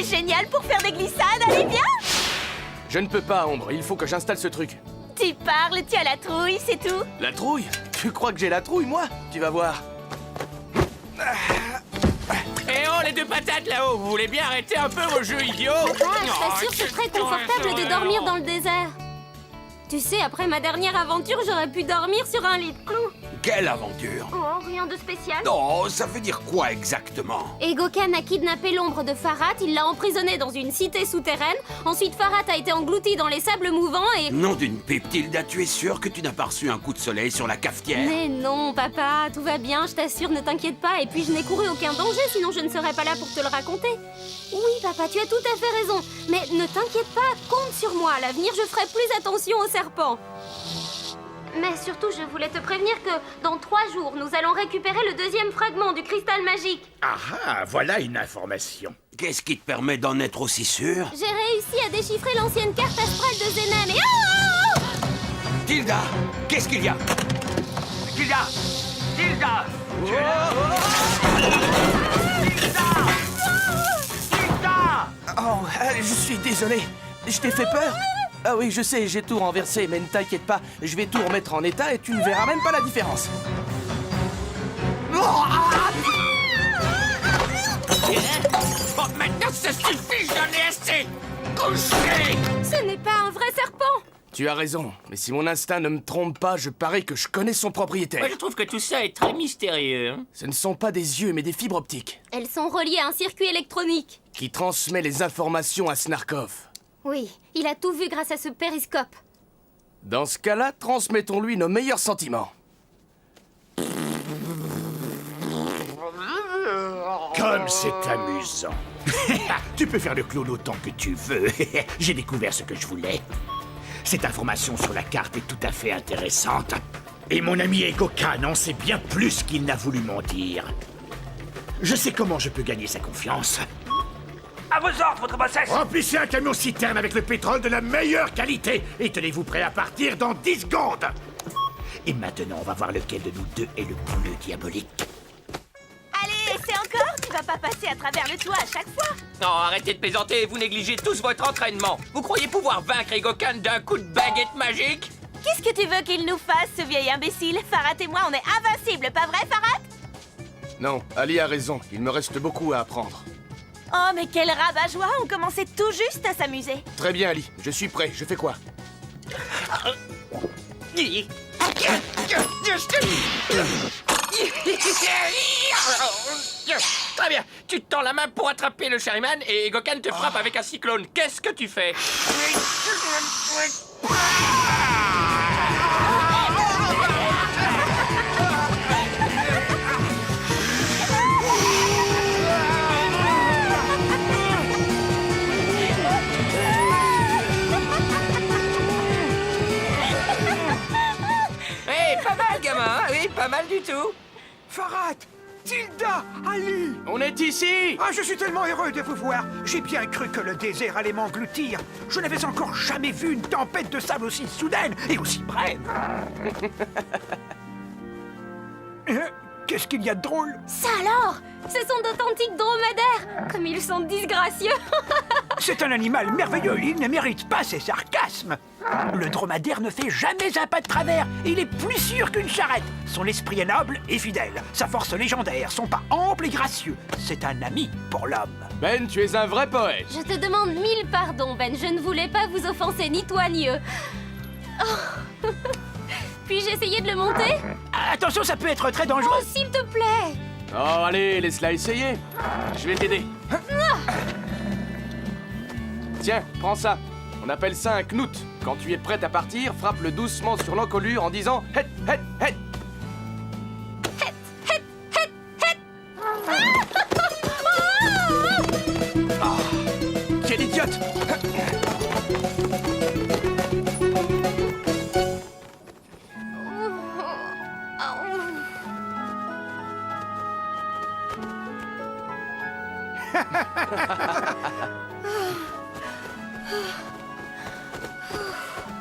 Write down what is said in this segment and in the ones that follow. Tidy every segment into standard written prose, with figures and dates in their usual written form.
est génial pour faire des glissades, allez viens! Je ne peux pas, Ombre, il faut que j'installe ce truc. Tu parles, tu as la trouille, c'est tout. La trouille? Tu crois que j'ai la trouille, moi? Tu vas voir. Eh oh, les deux patates là-haut, vous voulez bien arrêter un peu vos jeux idiots? Papa, je t'assure, c'est très confortable de dormir dans le désert. Tu sais, après ma dernière aventure, j'aurais pu dormir sur un lit de clous. Quelle aventure? Oh, rien de spécial. Non, ça veut dire quoi exactement? Egokan a kidnappé l'ombre de Farhat, il l'a emprisonné dans une cité souterraine. Ensuite, Farhat a été englouti dans les sables mouvants et... Nom d'une pipe, Tilda, tu es sûr que tu n'as pas reçu un coup de soleil sur la cafetière? Mais non, papa, tout va bien, je t'assure, ne t'inquiète pas. Et puis, je n'ai couru aucun danger, sinon je ne serais pas là pour te le raconter. Oui, papa, tu as tout à fait raison. Mais ne t'inquiète pas, compte sur moi. À l'avenir, je ferai plus attention aux serpents. Mais surtout, je voulais te prévenir que dans 3 jours, nous allons récupérer le 2e fragment du cristal magique. Ah, voilà une information. Qu'est-ce qui te permet d'en être aussi sûr? J'ai réussi à déchiffrer l'ancienne carte astrale de Zenem et... Oh, Tilda, qu'est-ce qu'il y a? Tilda! Tilda! Tu es là? Tilda! Oh, je suis désolé. Je t'ai fait peur? Ah oui, je sais, j'ai tout renversé, mais ne t'inquiète pas, je vais tout remettre en état et tu ne verras même pas la différence. Oh, maintenant ça suffit, j'en ai assez! Couchez! ce n'est pas un vrai serpent. Tu as raison, mais si mon instinct ne me trompe pas, je parie que je connais son propriétaire. Moi, je trouve que tout ça est très mystérieux. Hein. Ce ne sont pas des yeux, mais des fibres optiques, Elles sont reliées à un circuit électronique. qui transmet les informations à Snarkov. Oui, il a tout vu grâce à ce périscope. Dans ce cas-là, transmettons-lui nos meilleurs sentiments. Comme c'est amusant. Tu peux faire le clown autant que tu veux. J'ai découvert ce que je voulais. Cette information sur la carte est tout à fait intéressante. Et mon ami Egokan en sait bien plus qu'il n'a voulu m'en dire. Je sais comment je peux gagner sa confiance. À vos ordres, votre bassesse! Remplissez un camion-citerne avec le pétrole de la meilleure qualité et tenez-vous prêt à partir dans 10 secondes. Et maintenant, on va voir lequel de nous deux est le bouleux diabolique. Allez, c'est encore? Tu vas pas passer à travers le toit à chaque fois? Non, arrêtez de plaisanter, vous négligez tous votre entraînement. Vous croyez pouvoir vaincre Egokan d'un coup de baguette magique? Qu'est-ce que tu veux qu'il nous fasse, ce vieil imbécile? Farhat et moi, on est invincibles, pas vrai, Farhat? Non, Ali a raison, il me reste beaucoup à apprendre. Oh, mais quel rabat-joie! On commençait tout juste à s'amuser. Très bien, Ali, je suis prêt, je fais quoi? Très bien, tu te tends la main pour attraper le Sherryman et Egokan te frappe avec un cyclone. Qu'est-ce que tu fais? Eh, pas mal, gamin, hein? Oui, pas mal du tout. Farhat! Tilda! Ali! On est ici! Ah, je suis tellement heureux de vous voir! J'ai bien cru que le désert allait m'engloutir. Je n'avais encore jamais vu une tempête de sable aussi soudaine et aussi brève. Qu'est-ce qu'il y a de drôle? Ça alors? Ce sont d'authentiques dromadaires. Comme ils sont disgracieux. C'est un animal merveilleux, il ne mérite pas ses sarcasmes. Le dromadaire ne fait jamais un pas de travers, il est plus sûr qu'une charrette. Son esprit est noble et fidèle, sa force légendaire, son pas ample et gracieux. C'est un ami pour l'homme. Ben, tu es un vrai poète. Je te demande 1000 pardons, Ben. Je ne voulais pas vous offenser, ni toi ni eux. Oh. Puis-je essayer de le monter? Attention, ça peut être très dangereux. Oh, s'il te plaît! Oh, allez, laisse-la essayer. Je vais t'aider. Tiens, prends ça. On appelle ça un knout. Quand tu es prête à partir, frappe-le doucement sur l'encolure en disant « Het, het, het ». Quelle idiote!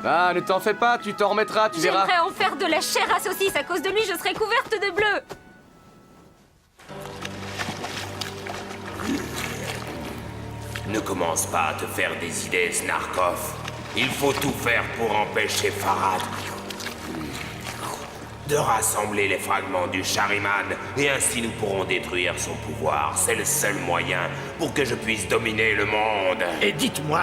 Ah, ne t'en fais pas, tu t'en remettras, tu verras. J'aimerais en faire de la chair à saucisse. À cause de lui, je serais couverte de bleu. Ne commence pas à te faire des idées, Snarkov. Il faut tout faire pour empêcher Farad de rassembler les fragments du Shariman, et ainsi nous pourrons détruire son pouvoir. C'est le seul moyen pour que je puisse dominer le monde. Et dites-moi,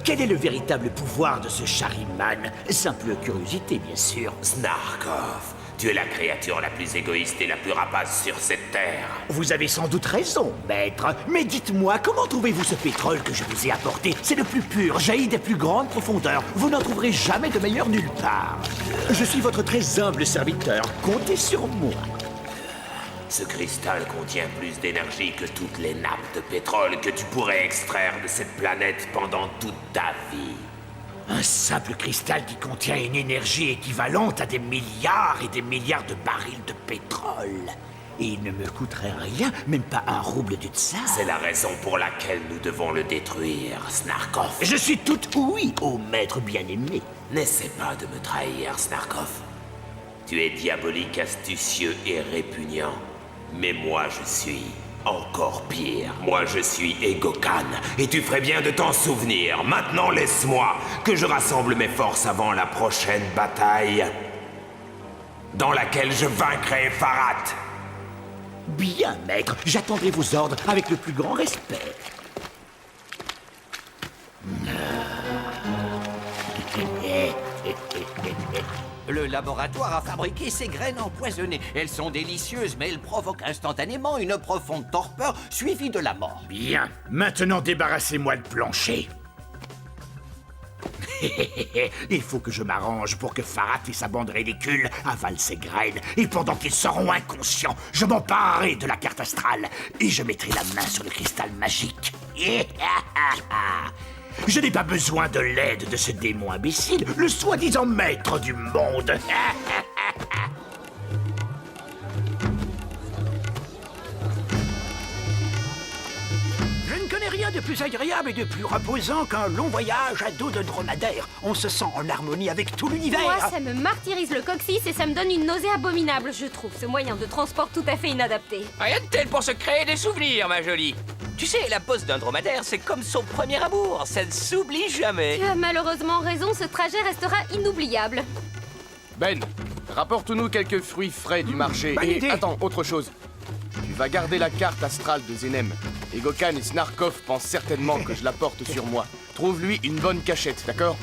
quel est le véritable pouvoir de ce Shariman? Simple curiosité, bien sûr. Snarkov, tu es la créature la plus égoïste et la plus rapace sur cette terre. Vous avez sans doute raison, maître. Mais dites-moi, comment trouvez-vous ce pétrole que je vous ai apporté? C'est le plus pur, jailli des plus grandes profondeurs. Vous n'en trouverez jamais de meilleur nulle part. Je suis votre très humble serviteur. Comptez sur moi. Ce cristal contient plus d'énergie que toutes les nappes de pétrole que tu pourrais extraire de cette planète pendant toute ta vie. Un simple cristal qui contient une énergie équivalente à des milliards et des milliards de barils de pétrole. Et il ne me coûterait rien, même pas un rouble du tsar. C'est la raison pour laquelle nous devons le détruire, Snarkov. Je suis tout oui, ô maître bien-aimé. N'essaie pas de me trahir, Snarkov. Tu es diabolique, astucieux et répugnant. Mais moi, je suis encore pire. Moi, je suis Egokan, et tu ferais bien de t'en souvenir. Maintenant, laisse-moi que je rassemble mes forces avant la prochaine bataille, dans laquelle je vaincrai Farad. Bien, maître, j'attendrai vos ordres avec le plus grand respect. Le laboratoire a fabriqué ces graines empoisonnées. Elles sont délicieuses, mais elles provoquent instantanément une profonde torpeur suivie de la mort. Bien, maintenant débarrassez-moi le plancher. Il faut que je m'arrange pour que Farad et sa bande ridicule avalent ces graines. Et pendant qu'ils seront inconscients, je m'emparerai de la carte astrale et je mettrai la main sur le cristal magique. Je n'ai pas besoin de l'aide de ce démon imbécile, le soi-disant maître du monde. Je ne connais rien de plus agréable et de plus reposant qu'un long voyage à dos de dromadaire. On se sent en harmonie avec tout l'univers. Moi, ça me martyrise le coccyx et ça me donne une nausée abominable. Je trouve ce moyen de transport tout à fait inadapté. Rien de tel pour se créer des souvenirs, ma jolie. Tu sais, la pose d'un dromadaire, c'est comme son premier amour. Ça ne s'oublie jamais. Tu as malheureusement raison, ce trajet restera inoubliable. Ben, rapporte-nous quelques fruits frais du marché. Bonne Et idée. attends, autre chose. Tu vas garder la carte astrale de Zenem. Egokan et Snarkov pensent certainement que je la porte sur moi. Trouve-lui une bonne cachette, d'accord?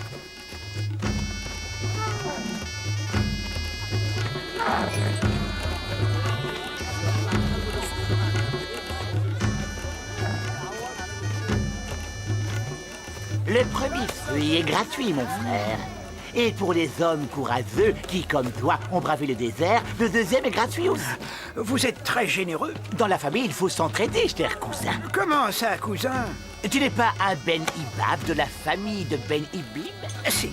Le premier fruit est gratuit, mon frère. Et pour les hommes courageux qui, comme toi, ont bravé le désert, le deuxième est gratuit aussi. Vous êtes très généreux. Dans la famille, il faut s'entraider, cher cousin. Comment ça, cousin? Tu n'es pas un Ben Ibab de la famille de Ben Iblib? Si.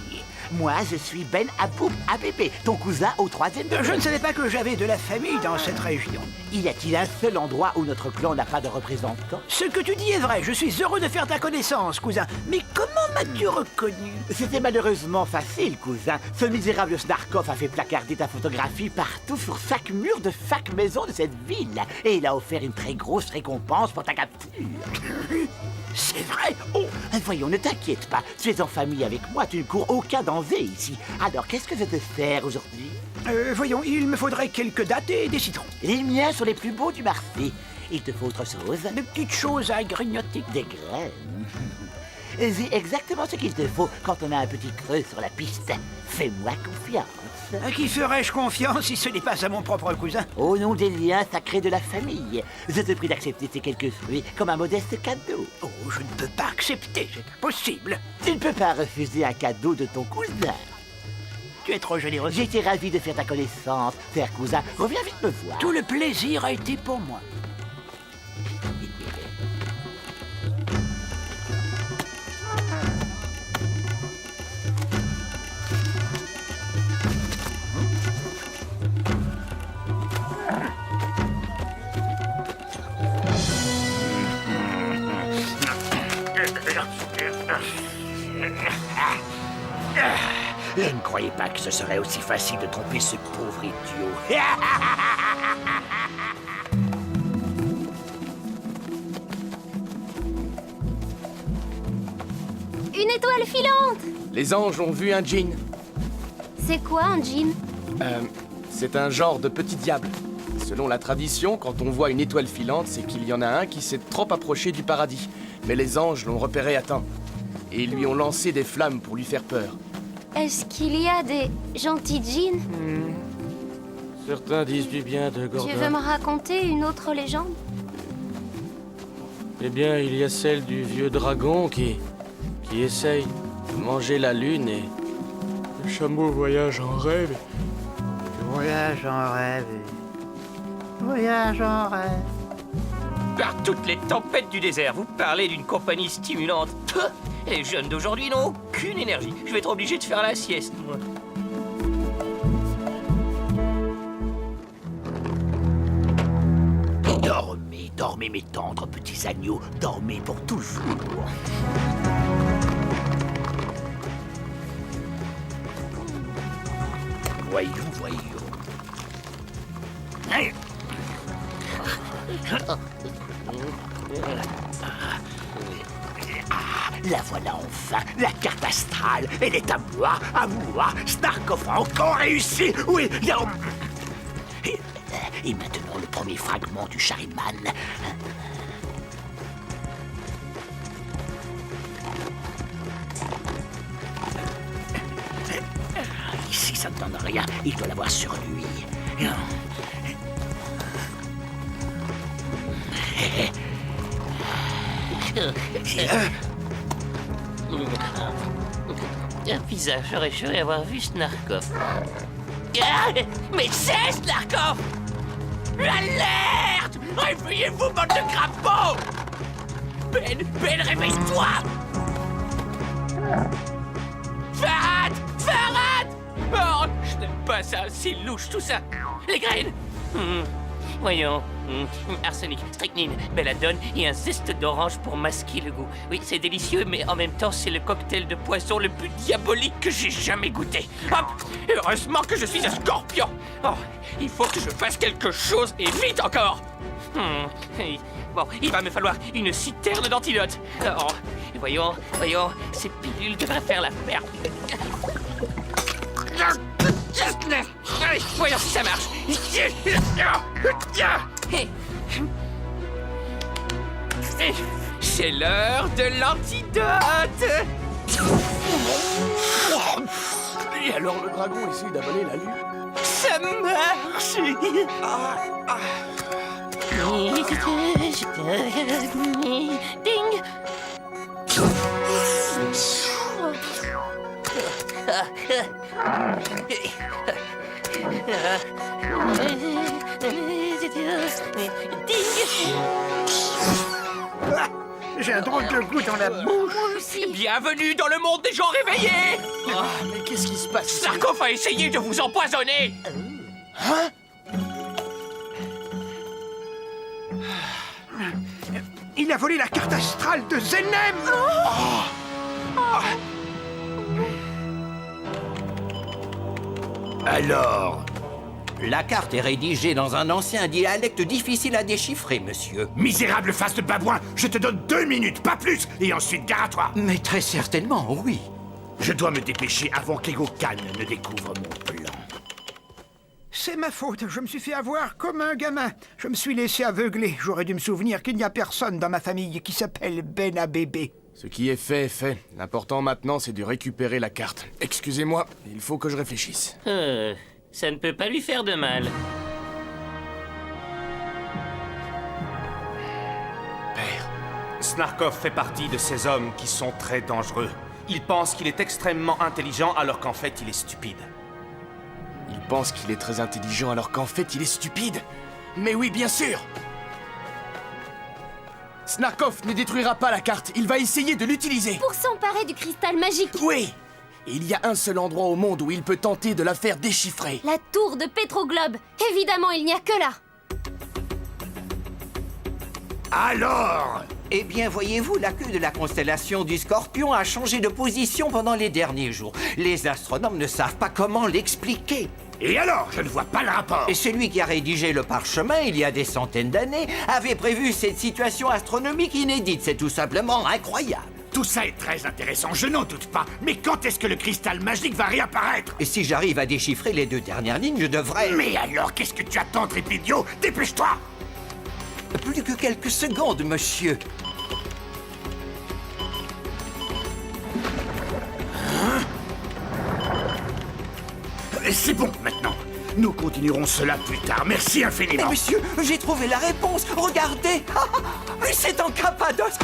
Moi, je suis Ben Aboub Abébé, ton cousin au 3e degré. Je ne savais pas que j'avais de la famille dans cette région. Y a-t-il un seul endroit où notre clan n'a pas de représentant? Ce que tu dis est vrai, je suis heureux de faire ta connaissance, cousin. Mais comment m'as-tu reconnu? C'était malheureusement facile, cousin. Ce misérable Snarkov a fait placarder ta photographie partout sur chaque mur de chaque maison de cette ville. Et il a offert une très grosse récompense pour ta capture. C'est vrai? Oh, Voyons, ne t'inquiète pas. Tu es en famille avec moi, tu ne cours aucun danger ici. Alors, qu'est-ce que je peux faire aujourd'hui? voyons, il me faudrait quelques dattes et des citrons. Les miens sont les plus beaux du marché. Il te faut autre chose? De petites choses à grignoter. Des graines. C'est exactement ce qu'il te faut quand on a un petit creux sur la piste. Fais-moi confiance. À qui ferais-je confiance si ce n'est pas à mon propre cousin? Au nom des liens sacrés de la famille, je te prie d'accepter ces quelques fruits comme un modeste cadeau. Oh, je ne peux pas accepter, c'est impossible. Tu ne peux pas refuser un cadeau de ton cousin. Tu es trop généreux. J'ai été ravi de faire ta connaissance, cher cousin. Reviens vite me voir. Tout le plaisir a été pour moi. Je ne croyais pas que ce serait aussi facile de tromper ce pauvre idiot. étoile filante! Les anges ont vu un djinn. C'est quoi un djinn? C'est un genre de petit diable. Selon la tradition, quand on voit une étoile filante, c'est qu'il y en a un qui s'est trop approché du paradis. Mais les anges l'ont repéré à temps. Et ils lui ont lancé des flammes pour lui faire peur. Est-ce qu'il y a des gentils djinns? Certains disent du bien de Gordon. Tu veux me raconter une autre légende? Eh bien, il y a celle du vieux dragon qui essaye de manger la lune et le chameau voyage en rêve. Voyage en rêve. Voyage en rêve. Par toutes les tempêtes du désert, vous parlez d'une compagnie stimulante. Peuh, les jeunes d'aujourd'hui n'ont aucune énergie. Je vais être obligé de faire la sieste, moi. Dormez, dormez mes tendres petits agneaux, dormez pour toujours. Voyons, voyons. La voilà enfin, la carte astrale. Elle est à moi. Snarkov a encore réussi. Oui, et maintenant le premier fragment du Shariman. Ici, ça ne donne rien. Il doit l'avoir sur lui. Un visage, j'aurais juré avoir vu Snarkov. Ah, mais c'est Snarkov! L'alerte! Réveillez-vous, bande de crapauds! Ben, réveille-toi! Farad! Oh, je n'aime pas ça, c'est louche tout ça! Les graines! Voyons. Arsenic, strychnine, belladone et un zeste d'orange pour masquer le goût. Oui, c'est délicieux, mais en même temps, c'est le cocktail de poisson le plus diabolique que j'ai jamais goûté. Hop! Heureusement que je suis un scorpion! Oh, il faut que je fasse quelque chose, et vite encore! Bon, il va me falloir une citerne d'antidote. Oh, voyons, ces pilules devraient faire l'affaire. Allez, voyons si ça marche. C'est l'heure de l'antidote. Et alors le dragon essaie d'avaler la lune. Ça marche. Ding. J'ai un drôle de goût dans la bouche. Moi aussi. Bienvenue dans le monde des gens réveillés. Mais qu'est-ce qui se passe ici? Snarkov a essayé de vous empoisonner. Hein? Il a volé la carte astrale de Zenem. Alors, La carte est rédigée dans un ancien dialecte difficile à déchiffrer, monsieur. misérable face de babouin, je te donne 2 minutes, pas plus, et ensuite gare à toi. Mais très certainement, oui. Je dois me dépêcher avant qu'Ego Khan ne découvre mon plan. C'est ma faute, je me suis fait avoir comme un gamin. Je me suis laissé aveugler. J'aurais dû me souvenir qu'il n'y a personne dans ma famille qui s'appelle Ben Abébé. Ce qui est fait est fait. L'important maintenant, c'est de récupérer la carte. Excusez-moi, il faut que je réfléchisse. Ça ne peut pas lui faire de mal. Père, Snarkov fait partie de ces hommes qui sont très dangereux. Il pense qu'il est extrêmement intelligent alors qu'en fait il est stupide. Il pense qu'il est très intelligent alors qu'en fait il est stupide. Mais oui, bien sûr! Snarkov ne détruira pas la carte, il va essayer de l'utiliser. Pour s'emparer du cristal magique. Oui! Et il y a un seul endroit au monde où il peut tenter de la faire déchiffrer. La tour de Pétroglobe. Évidemment, il n'y a que là. Alors, Eh bien, voyez-vous, la queue de la constellation du Scorpion a changé de position pendant les derniers jours. Les astronomes ne savent pas comment l'expliquer. et alors, je ne vois pas le rapport. Et celui qui a rédigé le parchemin, il y a des centaines d'années, avait prévu cette situation astronomique inédite. C'est tout simplement incroyable. tout ça est très intéressant, je n'en doute pas. Mais quand est-ce que le cristal magique va réapparaître? Et si j'arrive à déchiffrer les 2 dernières lignes, je devrais... Mais alors, qu'est-ce que tu attends, Trépidio? Dépêche-toi! Plus que quelques secondes, monsieur. C'est bon, maintenant. Nous continuerons cela plus tard. Merci Mais infiniment. monsieur, j'ai trouvé la réponse. Regardez. Mais c'est en Cappadoce.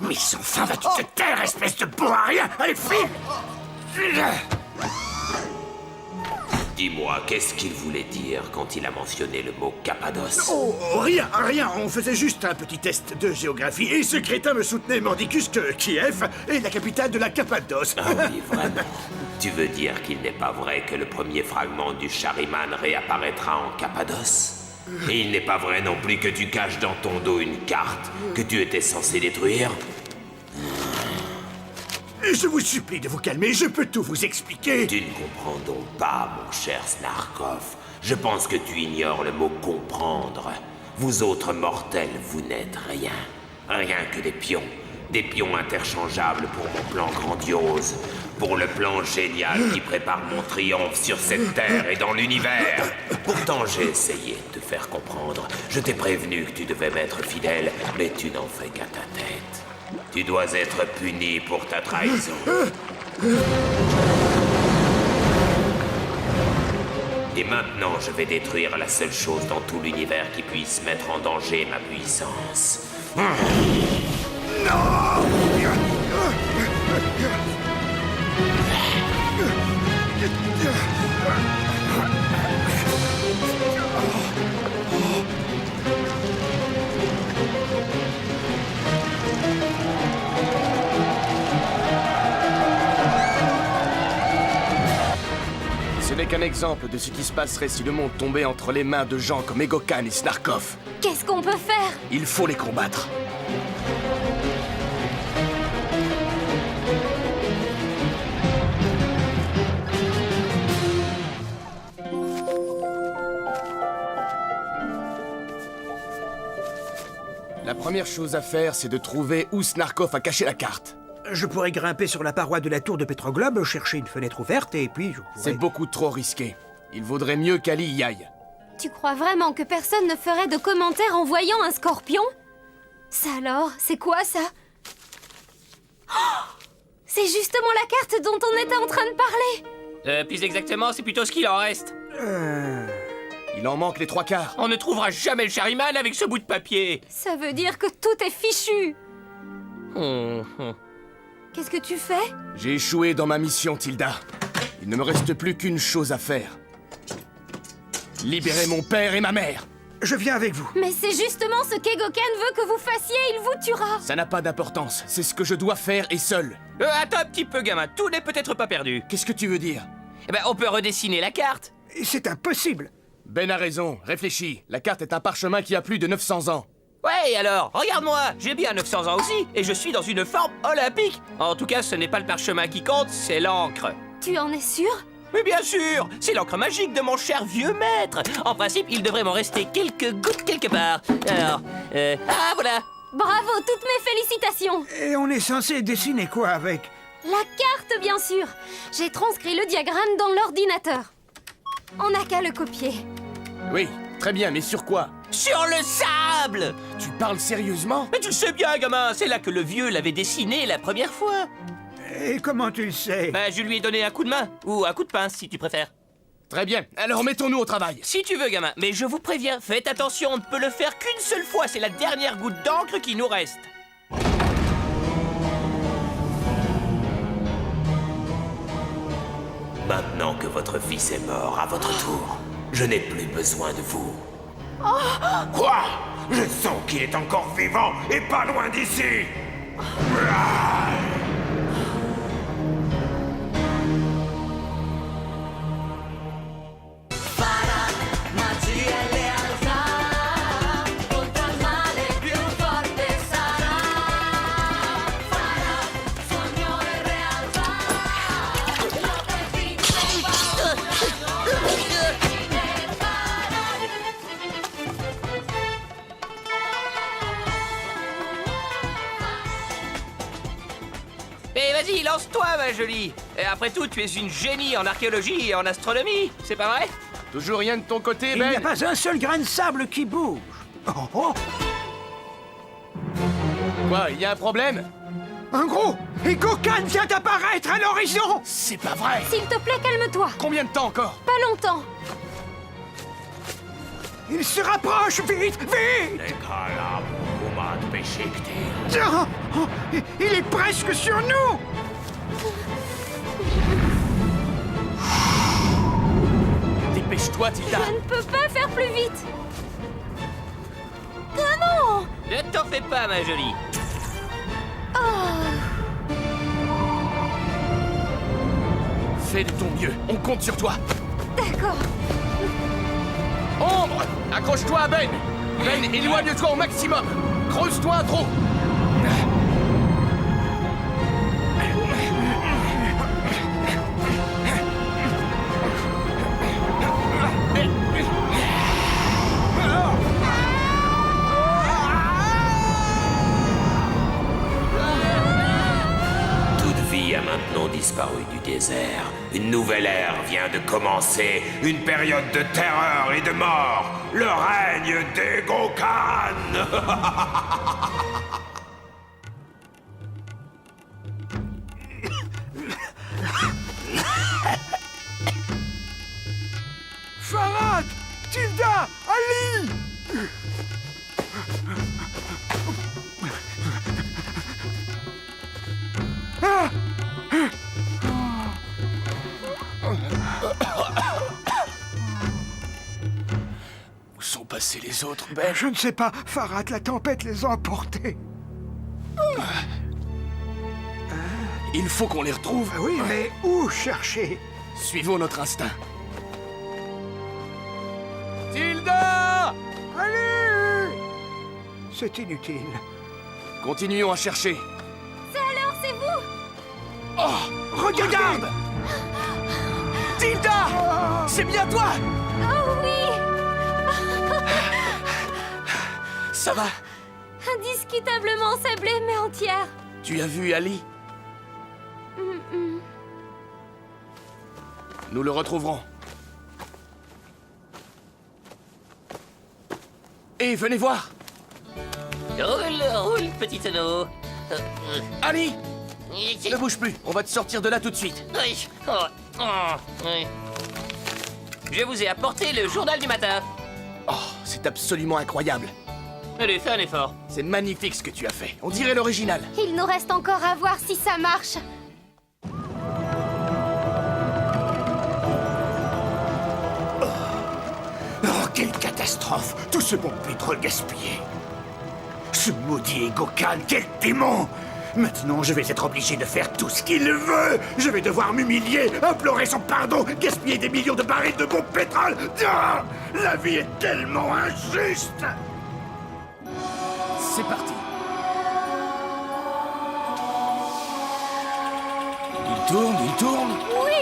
Mais enfin, vas-tu te taire, espèce de beau à rien? Allez, file! Dis-moi, qu'est-ce qu'il voulait dire quand il a mentionné le mot Cappadoce? Oh, rien, on faisait juste un petit test de géographie et ce crétin me soutenait mordicus que Kiev est la capitale de la Cappadoce. Ah oui, vraiment. Tu veux dire qu'il n'est pas vrai que le premier fragment du Shariman réapparaîtra en Cappadoce? Et il n'est pas vrai non plus que tu caches dans ton dos une carte que tu étais censé détruire? Je vous supplie de vous calmer, je peux tout vous expliquer. Tu ne comprends donc pas, mon cher Snarkov. Je pense que tu ignores le mot comprendre. Vous autres mortels, vous n'êtes rien. Rien que des pions. Des pions interchangeables pour mon plan grandiose. Pour le plan génial qui prépare mon triomphe sur cette terre et dans l'univers. Pourtant, j'ai essayé de te faire comprendre. Je t'ai prévenu que tu devais m'être fidèle, mais tu n'en fais qu'à ta tête. Tu dois être puni pour ta trahison. Et maintenant, je vais détruire la seule chose dans tout l'univers qui puisse mettre en danger ma puissance. Ce n'est qu'un exemple de ce qui se passerait si le monde tombait entre les mains de gens comme Egokan et Snarkov. Qu'est-ce qu'on peut faire? Il faut les combattre. La première chose à faire, c'est de trouver où Snarkov a caché la carte. Je pourrais grimper sur la paroi de la tour de Petroglobe, chercher une fenêtre ouverte et puis je pourrais... C'est beaucoup trop risqué. Il vaudrait mieux qu'Ali y aille. Tu crois vraiment que personne ne ferait de commentaires en voyant un scorpion? Ça alors, c'est quoi ça? Oh, c'est justement la carte dont on était en train de parler. Plus exactement, c'est plutôt ce qu'il en reste. Il en manque les 3/4. On ne trouvera jamais le Shariman avec ce bout de papier. Ça veut dire que tout est fichu. Qu'est-ce que tu fais? J'ai échoué dans ma mission, Tilda. Il ne me reste plus qu'une chose à faire. Libérer mon père et ma mère. Je viens avec vous. Mais c'est justement ce qu'Egokan veut que vous fassiez, il vous tuera. Ça n'a pas d'importance. C'est ce que je dois faire et seul. Attends un petit peu, gamin. Tout n'est peut-être pas perdu. Qu'est-ce que tu veux dire? Eh ben, on peut redessiner la carte. C'est impossible. Ben a raison. Réfléchis. La carte est un parchemin qui a plus de 900 ans. Ouais, et alors, regarde-moi, j'ai bien 900 ans aussi, et je suis dans une forme olympique. En tout cas, ce n'est pas le parchemin qui compte, c'est l'encre. Tu en es sûr? Mais bien sûr, c'est l'encre magique de mon cher vieux maître. En principe, il devrait m'en rester quelques gouttes quelque part. Alors, ah voilà. Bravo, toutes mes félicitations. Et on est censé dessiner quoi avec? La carte, bien sûr. J'ai transcrit le diagramme dans l'ordinateur. On n'a qu'à le copier. Oui, très bien, mais sur quoi? Sur le sable. Tu parles sérieusement? Mais tu le sais bien, gamin, c'est là que le vieux l'avait dessiné la première fois. Et comment tu le sais? Ben, je lui ai donné un coup de main, ou un coup de pince, si tu préfères. Très bien, alors mettons-nous au travail. Si tu veux, gamin, mais je vous préviens, faites attention, on ne peut le faire qu'une seule fois, c'est la dernière goutte d'encre qui nous reste. Maintenant que votre fils est mort à votre tour, je n'ai plus besoin de vous. Quoi? Je sens qu'il est encore vivant et pas loin d'ici. lance-toi, ma jolie. Et après tout, tu es une génie en archéologie et en astronomie, c'est pas vrai? Toujours rien de ton côté, Il n'y a Ben? pas un seul grain de sable qui bouge. Oh, oh. Quoi, il y a un problème? Un gros Egokan vient d'apparaître à l'horizon. C'est pas vrai! S'il te plaît, calme-toi. Combien de temps encore? Pas longtemps. Il se rapproche, vite, vite. Oh, oh, il est presque sur nous. Dépêche-toi, Tilda! Je ne peux pas faire plus vite. Comment? Ne t'en fais pas, ma jolie. Fais de ton mieux, on compte sur toi! D'accord. Ombre! Accroche-toi à Ben! Ben, éloigne-toi au maximum! Creuse-toi un trou! Toute vie a maintenant disparu du désert. Une nouvelle ère vient de commencer. Une période de terreur et de mort. Le règne d'Egokan. Farad, Tilda, Ali. Où sont passés les autres, Ben? Je ne sais pas, Farad, la tempête les a emportés. Il faut qu'on les retrouve. Ah oui, mais où chercher? Suivons notre instinct. Tilda! Allez! C'est inutile. Continuons à chercher. Alors, c'est vous? Oh! Regarde! Tilda! C'est bien toi! Oh oui! Ça va? Indiscutablement sablée, mais entière. Tu as vu Ali? Nous le retrouverons. Et venez voir! Roule, roule, petit anneau. Ali! Ne bouge plus, on va te sortir de là tout de suite. Oui. Oh, oh, oui. Je vous ai apporté le journal du matin. Oh, c'est absolument incroyable. Allez, fais un effort. C'est magnifique ce que tu as fait. On dirait l'original. Il nous reste encore à voir si ça marche. Oh, quelle catastrophe! Tout ce bon pétrole gaspillé! Ce maudit Egokan, quel démon! Maintenant, je vais être obligé de faire tout ce qu'il veut! Je vais devoir m'humilier, implorer son pardon, gaspiller des millions de barils de bon pétrole! Ah, la vie est tellement injuste! C'est parti. Il tourne, il tourne. Oui!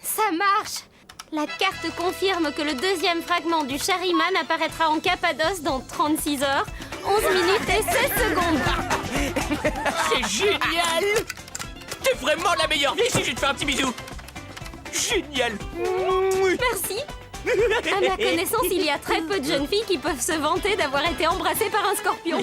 Ça marche! La carte confirme que le deuxième fragment du Shariman apparaîtra en Cappadoce dans 36 heures, 11 minutes et 16 secondes. C'est génial! T'es vraiment la meilleure. Viens ici, je vais te faire un petit bisou. Génial! Merci. À ma connaissance, il y a très peu de jeunes filles qui peuvent se vanter d'avoir été embrassées par un scorpion.